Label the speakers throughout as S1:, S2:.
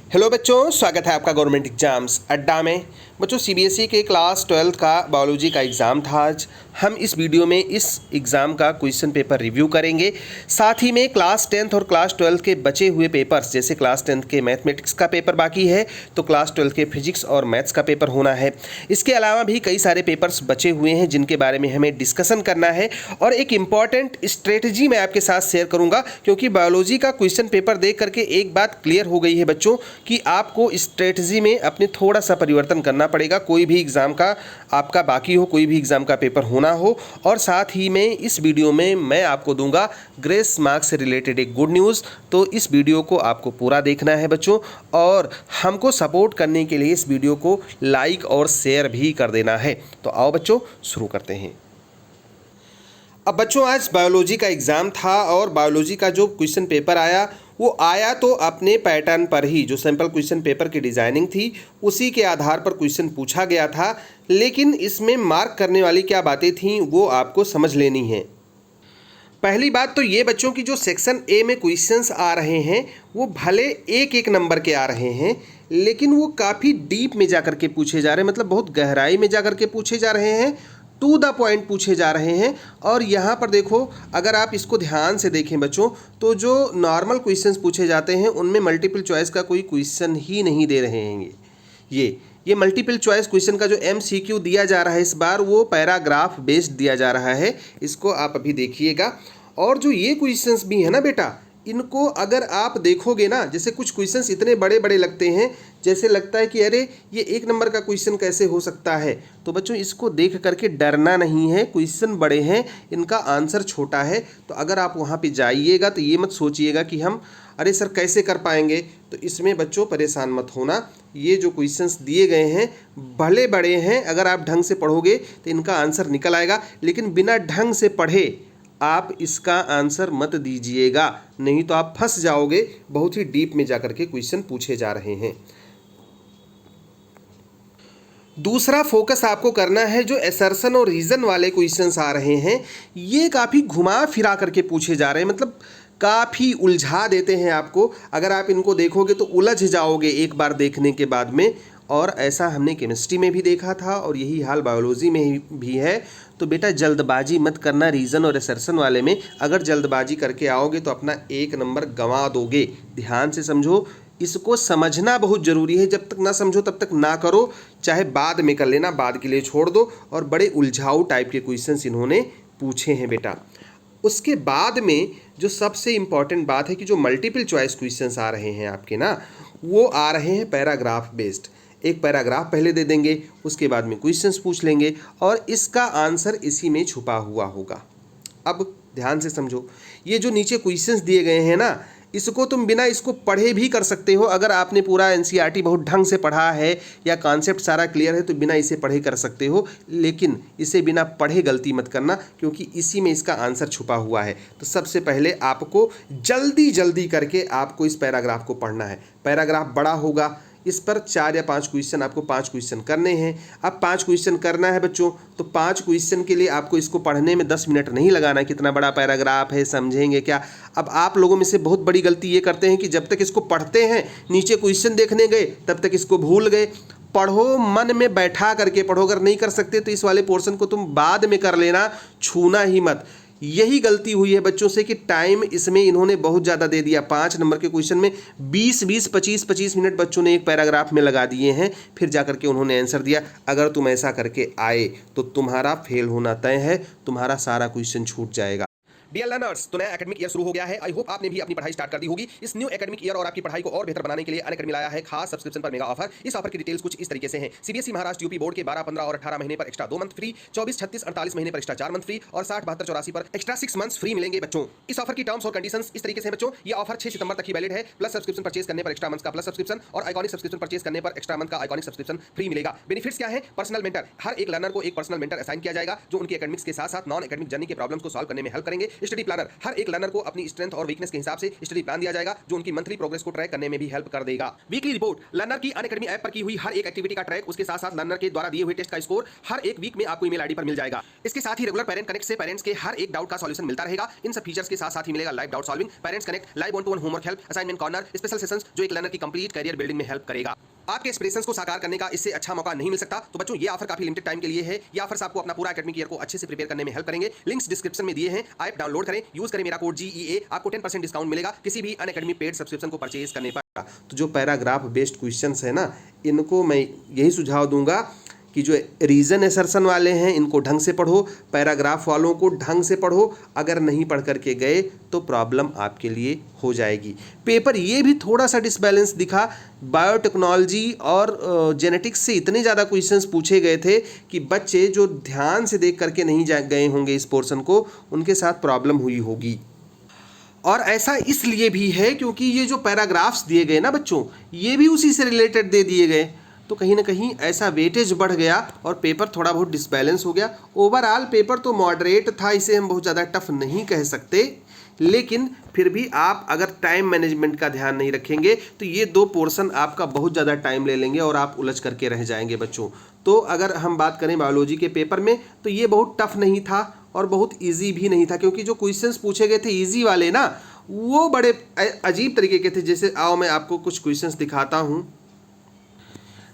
S1: Hello बच्चों, स्वागत है आपका गवर्नमेंट एग्जाम्स अड्डा में। बच्चों, सीबीएसई के क्लास 12 का बायोलॉजी का एग्ज़ाम था आज। हम इस वीडियो में इस एग्ज़ाम का क्वेश्चन पेपर रिव्यू करेंगे। साथ ही में क्लास 10 और क्लास 12 के बचे हुए पेपर्स, जैसे क्लास 10 के मैथमेटिक्स का पेपर बाकी है तो क्लास 12 के फिजिक्स और मैथ्स का पेपर होना है। इसके अलावा भी कई सारे पेपर्स बचे हुए हैं जिनके बारे में हमें डिस्कशन करना है और एक इम्पॉर्टेंट स्ट्रेटजी मैं आपके साथ शेयर करूँगा, क्योंकि बायोलॉजी का क्वेश्चन पेपर देख करके एक बात क्लियर हो गई है बच्चों कि आपको स्ट्रेटजी में अपने थोड़ा सा परिवर्तन करना पड़ेगा। कोई भी एग्ज़ाम का आपका बाकी हो, कोई भी एग्ज़ाम का पेपर होना हो। और साथ ही में इस वीडियो में मैं आपको दूंगा ग्रेस मार्क्स से रिलेटेड एक गुड न्यूज़। तो इस वीडियो को आपको पूरा देखना है बच्चों, और हमको सपोर्ट करने के लिए इस वीडियो को लाइक और शेयर भी कर देना है। तो आओ बच्चों, शुरू करते हैं। अब बच्चों, आज बायोलॉजी का एग्ज़ाम था और बायोलॉजी का जो क्वेश्चन पेपर आया वो आया तो अपने पैटर्न पर ही, जो सैम्पल क्वेश्चन पेपर की डिज़ाइनिंग थी उसी के आधार पर क्वेश्चन पूछा गया था। लेकिन इसमें मार्क करने वाली क्या बातें थीं वो आपको समझ लेनी है। पहली बात तो ये बच्चों की, जो सेक्शन ए में क्वेश्चंस आ रहे हैं वो भले एक एक नंबर के आ रहे हैं, लेकिन वो काफ़ी डीप में जाकर के पूछे जा रहे हैं, मतलब बहुत गहराई में जाकर के पूछे जा रहे हैं, टू द पॉइंट पूछे जा रहे हैं। और यहाँ पर देखो, अगर आप इसको ध्यान से देखें बच्चों, तो जो नॉर्मल क्वेश्चंस पूछे जाते हैं उनमें मल्टीपल चॉइस का कोई क्वेश्चन ही नहीं दे रहे हैं। ये मल्टीपल चॉइस क्वेश्चन का जो MCQ दिया जा रहा है इस बार, वो पैराग्राफ बेस्ड दिया जा रहा है। इसको आप अभी देखिएगा। और जो ये क्वेश्चंस भी है ना बेटा, इनको अगर आप देखोगे ना, जैसे कुछ क्वेश्चंस इतने बड़े बड़े लगते हैं, जैसे लगता है कि अरे ये एक नंबर का क्वेश्चन कैसे हो सकता है। तो बच्चों, इसको देख करके डरना नहीं है। क्वेश्चन बड़े हैं, इनका आंसर छोटा है। तो अगर आप वहाँ पे जाइएगा तो ये मत सोचिएगा कि हम अरे सर कैसे कर पाएंगे। तो इसमें बच्चों परेशान मत होना। ये जो क्वेश्चंस दिए गए हैं भले बड़े हैं, अगर आप ढंग से पढ़ोगे तो इनका आंसर निकल आएगा। लेकिन बिना ढंग से पढ़े आप इसका आंसर मत दीजिएगा, नहीं तो आप फंस जाओगे। बहुत ही डीप में जाकर के क्वेश्चन पूछे जा रहे हैं। दूसरा फोकस आपको करना है, जो असर्शन और रीज़न वाले क्वेश्चंस आ रहे हैं ये काफ़ी घुमा फिरा करके पूछे जा रहे हैं, मतलब काफ़ी उलझा देते हैं आपको। अगर आप इनको देखोगे तो उलझ जाओगे एक बार देखने के बाद में। और ऐसा हमने केमिस्ट्री में भी देखा था और यही हाल बायोलॉजी में भी है। तो बेटा, जल्दबाजी मत करना रीज़न और असर्शन वाले में। अगर जल्दबाजी करके आओगे तो अपना एक नंबर गंवा दोगे। ध्यान से समझो, इसको समझना बहुत ज़रूरी है। जब तक ना समझो तब तक ना करो, चाहे बाद में कर लेना, बाद के लिए छोड़ दो। और बड़े उलझाऊ टाइप के क्वेश्चंस इन्होंने पूछे हैं बेटा। उसके बाद में जो सबसे इम्पॉर्टेंट बात है कि जो मल्टीपल चॉइस क्वेश्चंस आ रहे हैं आपके ना, वो आ रहे हैं पैराग्राफ बेस्ड। एक पैराग्राफ पहले दे देंगे, उसके बाद में क्वेश्चंस पूछ लेंगे और इसका आंसर इसी में छुपा हुआ होगा। अब ध्यान से समझो, ये जो नीचे क्वेश्चंस दिए गए हैं ना, इसको तुम बिना इसको पढ़े भी कर सकते हो। अगर आपने पूरा NCERT बहुत ढंग से पढ़ा है या कॉन्सेप्ट सारा क्लियर है तो बिना इसे पढ़े कर सकते हो। लेकिन इसे बिना पढ़े गलती मत करना, क्योंकि इसी में इसका आंसर छुपा हुआ है। तो सबसे पहले आपको जल्दी जल्दी करके आपको इस पैराग्राफ को पढ़ना है। पैराग्राफ बड़ा होगा, इस पर 4 या 5 क्वेश्चन, आपको 5 क्वेश्चन करने हैं। अब 5 क्वेश्चन करना है बच्चों, तो 5 क्वेश्चन के लिए आपको इसको पढ़ने में 10 मिनट नहीं लगाना है। कितना बड़ा पैराग्राफ है, समझेंगे क्या। अब आप लोगों में से बहुत बड़ी गलती ये करते हैं कि जब तक इसको पढ़ते हैं, नीचे क्वेश्चन देखने गए, तब तक इसको भूल गए। पढ़ो, मन में बैठा करके पढ़ो। अगर नहीं कर सकते तो इस वाले पोर्शन को तुम बाद में कर लेना, छूना ही मत। यही गलती हुई है बच्चों से कि टाइम इसमें इन्होंने बहुत ज़्यादा दे दिया। 5 नंबर के क्वेश्चन में 20-20, 25-25 मिनट बच्चों ने एक पैराग्राफ में लगा दिए हैं, फिर जाकर के उन्होंने आंसर दिया। अगर तुम ऐसा करके आए तो तुम्हारा फेल होना तय है, तुम्हारा सारा क्वेश्चन छूट जाएगा। डियर लर्नर्स, तो नया एकेडमिक ईयर शुरू हो गया है। आई होप आपने भी अपनी पढ़ाई स्टार्ट कर दी होगी। इस न्यू एकेडमिक ईयर और आपकी पढ़ाई को और बेहतर बनाने के लिए अनअकैडमी लाया है खास सब्सक्रिप्शन पर मेगा ऑफर। इस ऑफर की डिटेल्स कुछ इस तरीके से हैं। सीबीएसई महाराष्ट्र यूपी बोर्ड के 12, 15 और 18 महीने पर एक्स्ट्रा 2 मंथ फ्री, 24, 36, 48 महीने पर एक्स्ट्रा 4 मंथ फ्री और 60, 72, 84 पर एक्स्ट्रा 6 मंथ्स फ्री मिलेंगे बच्चों। इस ऑफर की टर्म्स और कंडीशंस इस तरीके से बच्चों, ये ऑफर 6 सितंबर तक ही वैलिड है। प्लस सब्सक्रिप्शन परचेज करने पर एक्स्ट्रा मंथ का प्लस सब्सक्रिप्शन और आइकॉनिक सब्सक्रिप्शन परचेज करने पर एक्स्ट्रा मंथ का आइकॉनिक सब्सक्रिप्शन फ्री मिलेगा। बेनिफिट्स क्या है? पर्सनल मेंटर, हर एक लर्नर को एक पर्सनल मेंटर असाइन किया जाएगा जो उनके एकेडमिक्स के साथ साथ नॉन एकेडमिक जर्नी के प्रॉब्लम्स को सॉल्व करने में हेल्प करेंगे। स्टडी प्लानर, हर एक लर्नर को अपनी स्ट्रेंथ और वीकनेस के हिसाब से स्टडी प्लान दिया जाएगा जो उनकी मंथली प्रोग्रेस को ट्रैक करने में भी हेल्प कर देगा। वीकली रिपोर्ट, लर्नर की अनअकैडमी ऐप पर की हुई हर एक एक्टिविटी का ट्रैक, उसके साथ साथ लर्नर के द्वारा दिए हुए टेस्ट का स्कोर हर एक वीक में आपको ईमेल आईडी पर मिल जाएगा। इसके साथ ही रेगुलर पेरेंट कनेक्ट से पेरेंट्स के हर एक डाउट का सॉल्यूशन मिलता रहेगा। इन सब फीचर्स के साथ साथ ही मिलेगा live doubt solving, parents connect, live one two one homework help, assignment corner, special sessions जो एक लर्नर की कंप्लीट करियर बिल्डिंग में हेल्प करेगा। आपके एस्पिरेशंस को साकार करने का इससे अच्छा मौका नहीं मिल सकता। तो बच्चों, ये ऑफर काफी लिमिटेड टाइम के लिए है। ये ऑफर्स आपको अपना पूरा एकेडमिक ईयर को अच्छे से प्रिपेयर करने में हेल्प करेंगे। लिंक्स डिस्क्रिप्शन में दिए हैं, ऐप डाउनलोड करें, यूज करें मेरा कोड GEA, आपको 10% डिस्काउंट मिलेगा किसी भी अनअकैडमी पेड सब्सक्रिप्शन को परचेज करने पर। तो जो पैराग्राफ बेस्ड क्वेश्चंस है ना, इनको मैं यही सुझाव दूंगा कि जो रीजन एसर्शन वाले हैं इनको ढंग से पढ़ो, पैराग्राफ वालों को ढंग से पढ़ो। अगर नहीं पढ़ करके गए तो प्रॉब्लम आपके लिए हो जाएगी। पेपर ये भी थोड़ा सा डिसबैलेंस दिखा, बायोटेक्नोलॉजी और जेनेटिक्स से इतने ज़्यादा क्वेश्चंस पूछे गए थे कि बच्चे जो ध्यान से देख करके नहीं गए होंगे इस पोर्शन को, उनके साथ प्रॉब्लम हुई होगी। और ऐसा इसलिए भी है क्योंकि ये जो पैराग्राफ्स दिए गए ना बच्चों, ये भी उसी से रिलेटेड दे दिए गए, तो कहीं ना कहीं ऐसा वेटेज बढ़ गया और पेपर थोड़ा बहुत डिसबैलेंस हो गया। ओवरऑल पेपर तो मॉडरेट था, इसे हम बहुत ज़्यादा टफ नहीं कह सकते, लेकिन फिर भी आप अगर टाइम मैनेजमेंट का ध्यान नहीं रखेंगे तो ये दो पोर्शन आपका बहुत ज़्यादा टाइम ले लेंगे और आप उलझ करके रह जाएंगे बच्चों। तो अगर हम बात करें बायोलॉजी के पेपर में तो ये बहुत टफ नहीं था और बहुत ईजी भी नहीं था, क्योंकि जो क्वेश्चंस पूछे गए थे ईजी वाले ना, वो बड़े अजीब तरीके के थे। जैसे आओ मैं आपको कुछ क्वेश्चंस दिखाता हूँ।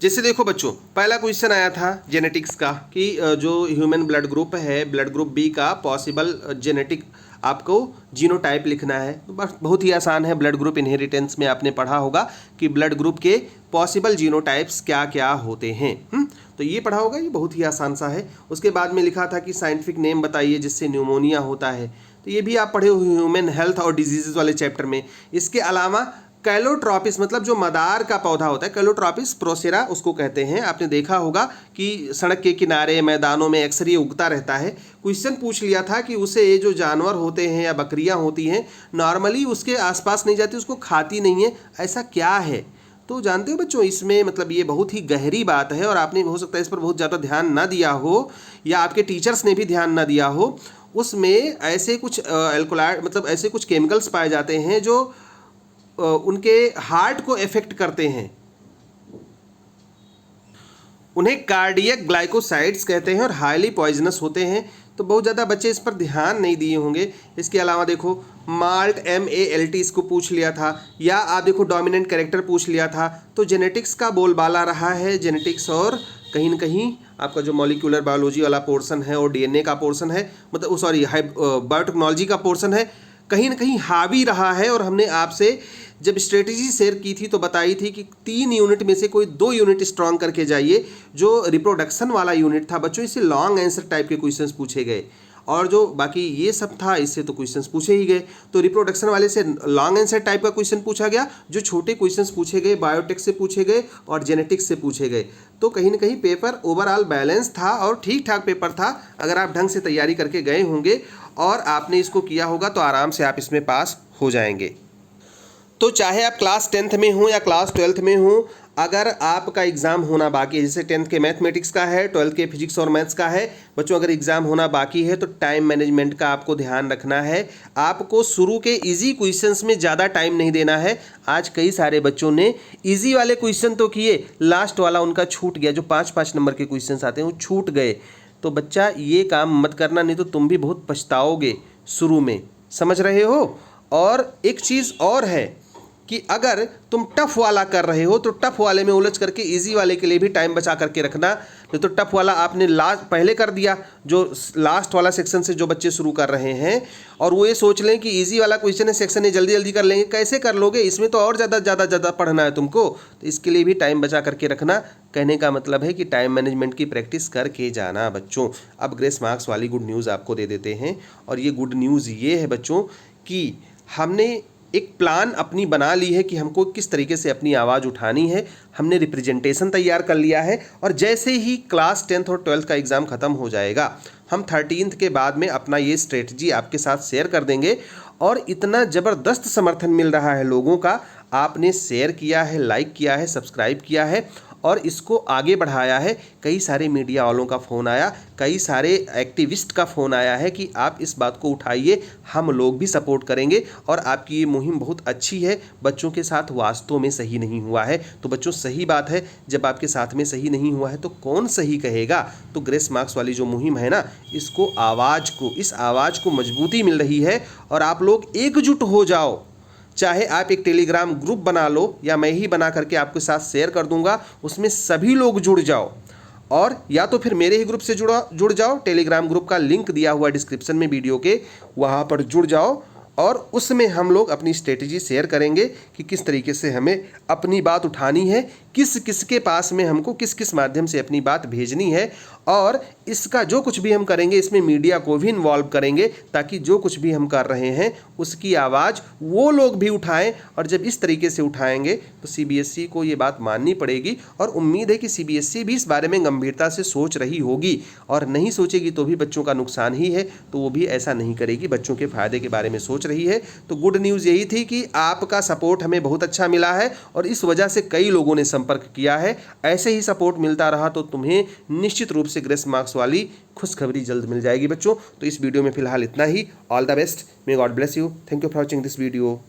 S1: जैसे देखो बच्चों, पहला क्वेश्चन आया था जेनेटिक्स का कि जो ह्यूमन ब्लड ग्रुप है, ब्लड ग्रुप बी का पॉसिबल जेनेटिक आपको जीनोटाइप लिखना है। तो बस बहुत ही आसान है, ब्लड ग्रुप इनहेरिटेंस में आपने पढ़ा होगा कि ब्लड ग्रुप के पॉसिबल जीनोटाइप्स क्या क्या होते हैं। तो ये पढ़ा होगा, ये बहुत ही आसान सा है। उसके बाद में लिखा था कि साइंटिफिक नेम बताइए जिससे न्यूमोनिया होता है, तो ये भी आप पढ़े हो ह्यूमन हेल्थ और डिजीजेज वाले चैप्टर में। इसके अलावा कैलोट्रॉपिस मतलब जो मदार का पौधा होता है, कैलोट्रॉपिस प्रोसेरा उसको कहते हैं। आपने देखा होगा कि सड़क के किनारे मैदानों में अक्सर ये उगता रहता है। क्वेश्चन पूछ लिया था कि उसे ये जो जानवर होते हैं या बकरियां होती हैं नॉर्मली उसके आसपास नहीं जाती, उसको खाती नहीं है, ऐसा क्या है? तो जानते हो बच्चों, इसमें मतलब ये बहुत ही गहरी बात है और आपने हो सकता है इस पर बहुत ज़्यादा ध्यान ना दिया हो या आपके टीचर्स ने भी ध्यान ना दिया हो। उसमें ऐसे कुछ एल्कोलाइड मतलब ऐसे कुछ केमिकल्स पाए जाते हैं जो उनके हार्ट को इफेक्ट करते हैं, उन्हें कार्डियक ग्लाइकोसाइड्स कहते हैं और हाईली पॉइजनस होते हैं। तो बहुत ज़्यादा बच्चे इस पर ध्यान नहीं दिए होंगे। इसके अलावा देखो माल्ट MALT इसको पूछ लिया था, या आप देखो डोमिनेंट कैरेक्टर पूछ लिया था। तो जेनेटिक्स का बोलबाला रहा है जेनेटिक्स, और कहीं ना कहीं आपका जो मॉलिक्यूलर बायोलॉजी वाला पोर्शन है और DNA का पोर्शन है, मतलब सॉरी बायोटेक्नोलॉजी का पोर्शन है, कहीं ना कहीं हावी रहा है। और हमने आपसे जब स्ट्रेटेजी शेयर की थी तो बताई थी कि 3 यूनिट में से कोई 2 यूनिट स्ट्रॉन्ग करके जाइए। जो रिप्रोडक्शन वाला यूनिट था बच्चों, इससे लॉन्ग आंसर टाइप के क्वेश्चंस पूछे गए, और जो बाकी ये सब था इससे तो क्वेश्चंस पूछे ही गए। तो रिप्रोडक्शन वाले से लॉन्ग आंसर टाइप का क्वेश्चन पूछा गया, जो छोटे क्वेश्चंस पूछे गए बायोटेक से पूछे गए और जेनेटिक्स से पूछे गए। तो कहीं ना कहीं पेपर ओवरऑल बैलेंस था और ठीक ठाक पेपर था। अगर आप ढंग से तैयारी करके गए होंगे और आपने इसको किया होगा तो आराम से आप इसमें पास हो जाएंगे। तो चाहे आप क्लास 10th में हो या क्लास 12th में हो, अगर आपका एग्ज़ाम होना बाकी है, जैसे 10th के मैथमेटिक्स का है, 12th के फिजिक्स और मैथ्स का है बच्चों, अगर एग्ज़ाम होना बाकी है तो टाइम मैनेजमेंट का आपको ध्यान रखना है। आपको शुरू के इजी क्वेश्चंस में ज़्यादा टाइम नहीं देना है। आज कई सारे बच्चों ने इजी वाले क्वेश्चन तो किए, लास्ट वाला उनका छूट गया, जो 5-5 नंबर के क्वेश्चन आते हैं वो छूट गए। तो बच्चा ये काम मत करना, नहीं तो तुम भी बहुत पछताओगे शुरू में, समझ रहे हो। और एक चीज़ और है कि अगर तुम टफ वाला कर रहे हो तो टफ वाले में उलझ करके इजी वाले के लिए भी टाइम बचा करके रखना। नहीं तो टफ वाला आपने पहले कर दिया, जो लास्ट वाला सेक्शन से जो बच्चे शुरू कर रहे हैं, और वो ये सोच लें कि इजी वाला क्वेश्चन है सेक्शन है जल्दी जल्दी कर लेंगे। कैसे कर लोगे? इसमें तो और ज़्यादा पढ़ना है तुमको, तो इसके लिए भी टाइम बचा करके रखना। कहने का मतलब है कि टाइम मैनेजमेंट की प्रैक्टिस करके जाना बच्चों। अब ग्रेस मार्क्स वाली गुड न्यूज़ आपको दे देते हैं, और ये गुड न्यूज़ ये है बच्चों कि हमने एक प्लान अपनी बना ली है कि हमको किस तरीके से अपनी आवाज़ उठानी है। हमने रिप्रेजेंटेशन तैयार कर लिया है, और जैसे ही क्लास 10th और 12th का एग्ज़ाम ख़त्म हो जाएगा, हम 13th के बाद में अपना ये स्ट्रेटजी आपके साथ शेयर कर देंगे। और इतना ज़बरदस्त समर्थन मिल रहा है लोगों का, आपने शेयर किया है, लाइक किया है, सब्सक्राइब किया है, और इसको आगे बढ़ाया है। कई सारे मीडिया वालों का फ़ोन आया, कई सारे एक्टिविस्ट का फ़ोन आया है कि आप इस बात को उठाइए, हम लोग भी सपोर्ट करेंगे और आपकी ये मुहिम बहुत अच्छी है, बच्चों के साथ वास्तव में सही नहीं हुआ है। तो बच्चों सही बात है, जब आपके साथ में सही नहीं हुआ है तो कौन सही कहेगा। तो ग्रेस मार्क्स वाली जो मुहिम है ना, इसको इस आवाज़ को मजबूती मिल रही है और आप लोग एकजुट हो जाओ। चाहे आप एक टेलीग्राम ग्रुप बना लो या मैं ही बना करके आपके साथ शेयर कर दूंगा, उसमें सभी लोग जुड़ जाओ और या तो फिर मेरे ही ग्रुप से जुड़ जाओ। टेलीग्राम ग्रुप का लिंक दिया हुआ डिस्क्रिप्शन में वीडियो के, वहाँ पर जुड़ जाओ और उसमें हम लोग अपनी स्ट्रेटेजी शेयर करेंगे कि किस तरीके से हमें अपनी बात उठानी है, किस किस के पास में हमको किस किस माध्यम से अपनी बात भेजनी है। और इसका जो कुछ भी हम करेंगे इसमें मीडिया को भी इन्वॉल्व करेंगे, ताकि जो कुछ भी हम कर रहे हैं उसकी आवाज़ वो लोग भी उठाएं। और जब इस तरीके से उठाएंगे तो सीबीएसई को ये बात माननी पड़ेगी और उम्मीद है कि सीबीएसई भी इस बारे में गंभीरता से सोच रही होगी, और नहीं सोचेगी तो भी बच्चों का नुकसान ही है, तो वो भी ऐसा नहीं करेगी, बच्चों के फ़ायदे के बारे में सोच रही है। तो गुड न्यूज़ यही थी कि आपका सपोर्ट हमें बहुत अच्छा मिला है और इस वजह से कई लोगों ने संपर्क किया है। ऐसे ही सपोर्ट मिलता रहा तो तुम्हें निश्चित रूप से ग्रेस मार्क्स वाली खुशखबरी जल्द मिल जाएगी बच्चों। तो इस वीडियो में फिलहाल इतना ही। All the best, may God bless you. Thank you for watching this video.